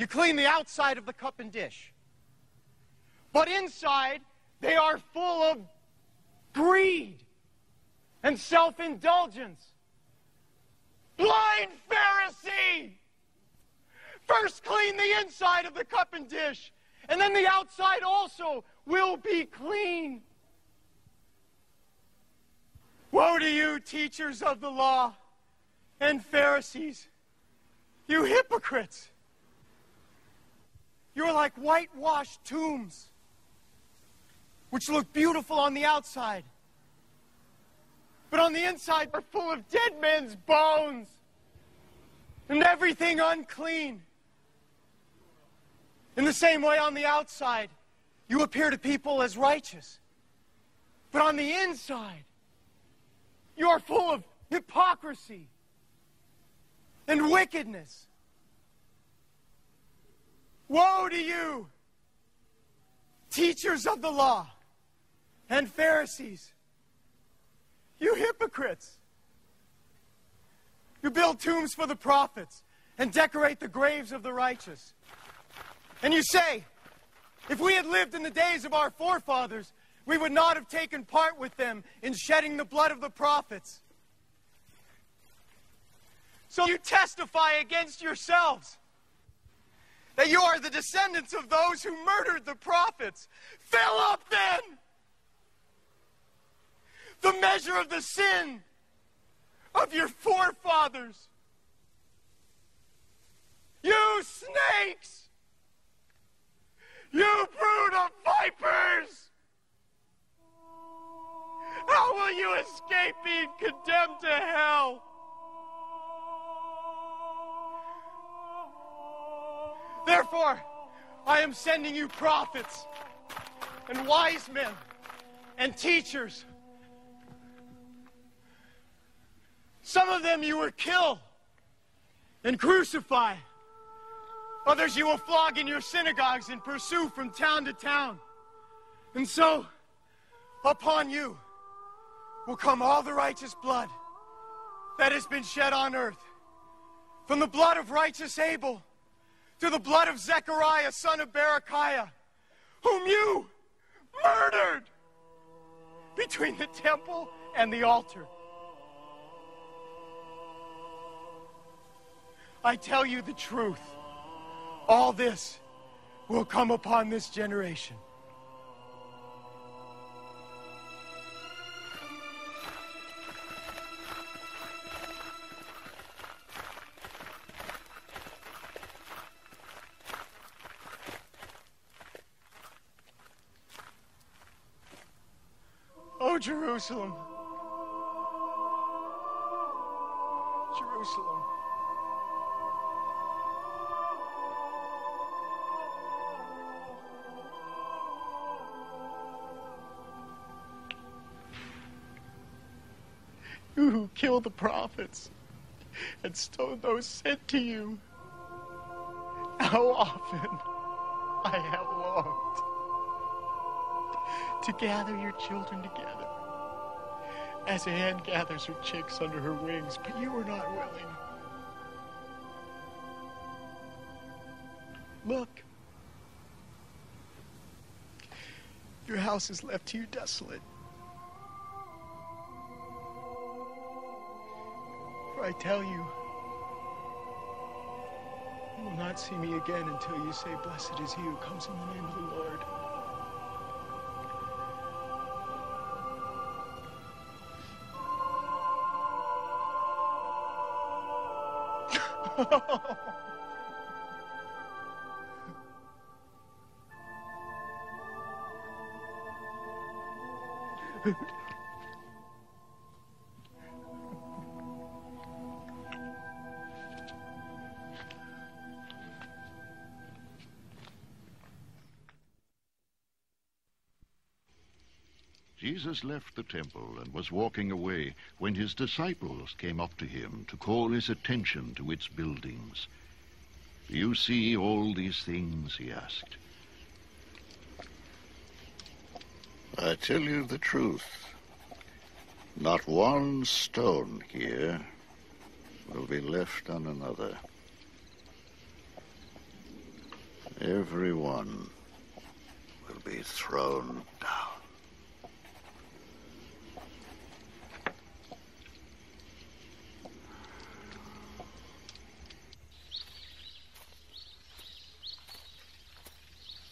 You clean the outside of the cup and dish. But inside, they are full of greed and self-indulgence. Blind Pharisee! First clean the inside of the cup and dish, and then the outside also will be clean. Woe to you, teachers of the law and Pharisees, you hypocrites! You're like whitewashed tombs, which look beautiful on the outside, but on the inside are full of dead men's bones and everything unclean. In the same way, on the outside, you appear to people as righteous, but on the inside, you are full of hypocrisy and wickedness. Woe to you, teachers of the law and Pharisees, you hypocrites! You build tombs for the prophets and decorate the graves of the righteous. And you say, if we had lived in the days of our forefathers, we would not have taken part with them in shedding the blood of the prophets. So you testify against yourselves that you are the descendants of those who murdered the prophets. Fill up then the measure of the sin of your forefathers. You snakes! You brood of vipers! How will you escape being condemned to hell? Therefore, I am sending you prophets and wise men and teachers. Some of them you will kill and crucify. Others you will flog in your synagogues and pursue from town to town. And so, upon you will come all the righteous blood that has been shed on earth. From the blood of righteous Abel to the blood of Zechariah, son of Berechiah, whom you murdered between the temple and the altar. I tell you the truth. All this will come upon this generation. Oh, Jerusalem, Jerusalem. You who kill the prophets and stone those sent to you, how often I have longed to gather your children together, as a hen gathers her chicks under her wings, but you were not willing. Look, your house is left to you desolate. For I tell you, you will not see me again until you say, blessed is he who comes in the name of the Lord. Jesus left the temple and was walking away when his disciples came up to him to call his attention to its buildings. "Do you see all these things?" he asked. I tell you the truth. Not one stone here will be left on another. everyone will be thrown down.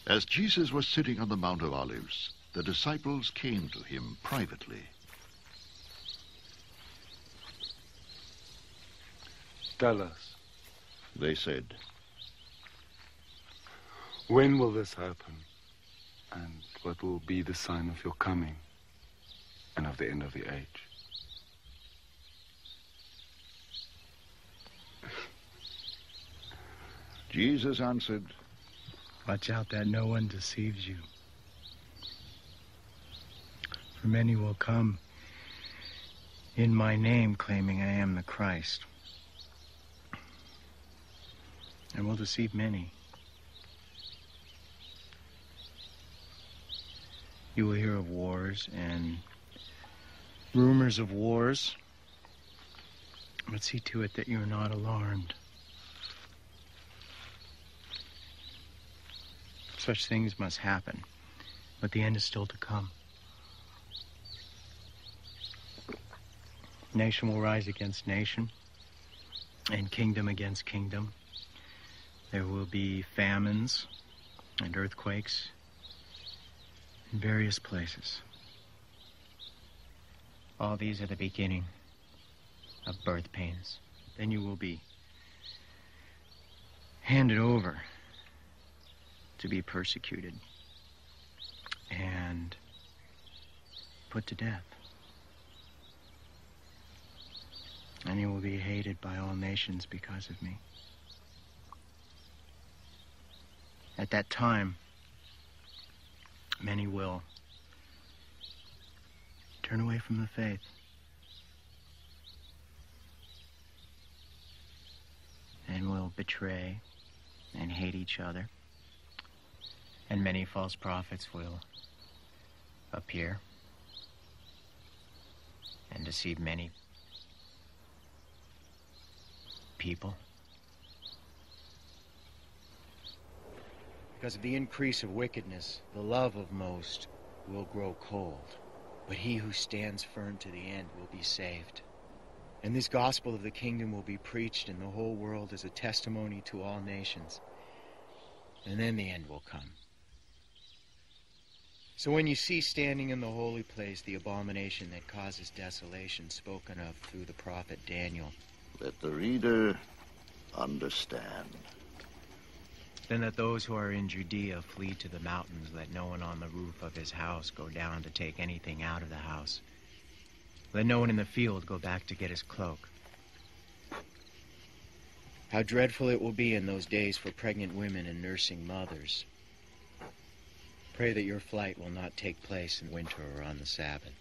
As Jesus was sitting on the Mount of Olives, the disciples came to him privately. Tell us, They said, when will this happen? And what will be the sign of your coming and of the end of the age? Jesus answered, Watch out that no one deceives you. For many will come in my name, claiming I am the Christ, and will deceive many. You will hear of wars and rumors of wars, but see to it that you are not alarmed. Such things must happen, but the end is still to come. Nation will rise against nation, and kingdom against kingdom. There will be famines and earthquakes in various places. All these are the beginning of birth pains. Then you will be handed over to be persecuted and put to death. And you will be hated by all nations because of me. At that time, many will turn away from the faith. And will betray and hate each other. And many false prophets will appear and deceive many people. Because of the increase of wickedness, the love of most will grow cold. But he who stands firm to the end will be saved. And this gospel of the kingdom will be preached in the whole world as a testimony to all nations. And then the end will come. So when you see standing in the holy place the abomination that causes desolation spoken of through the prophet Daniel, Let the reader understand. then let those who are in Judea flee to the mountains. Let no one on the roof of his house go down to take anything out of the house. Let no one in the field go back to get his cloak. How dreadful it will be in those days for pregnant women and nursing mothers. Pray that your flight will not take place in winter or on the Sabbath.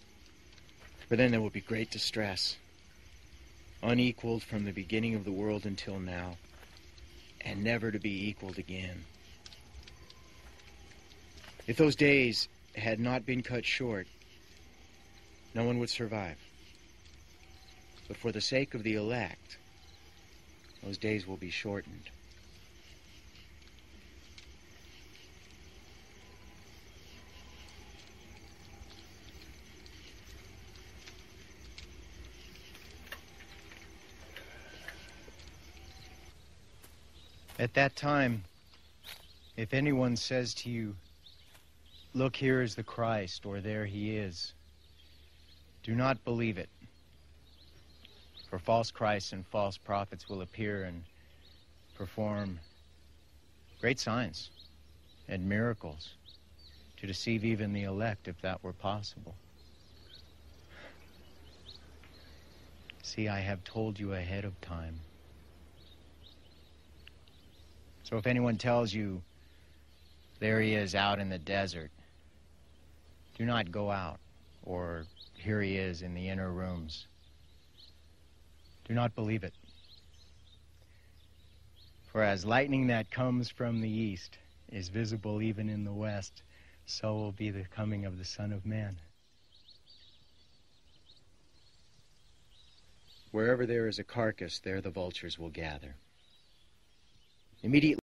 For then there will be great distress, unequaled from the beginning of the world until now, and never to be equaled again. If those days had not been cut short, no one would survive. But for the sake of the elect, those days will be shortened. At that time, if anyone says to you, "Look, here is the Christ," or "There he is," do not believe it. For false Christs and false prophets will appear and perform great signs and miracles to deceive even the elect, if that were possible. See, I have told you ahead of time. So if anyone tells you, "There he is out in the desert," do not go out, or "Here he is in the inner rooms." Do not believe it. For as lightning that comes from the east is visible even in the west, so will be the coming of the Son of Man. Wherever there is a carcass, there the vultures will gather. Immediately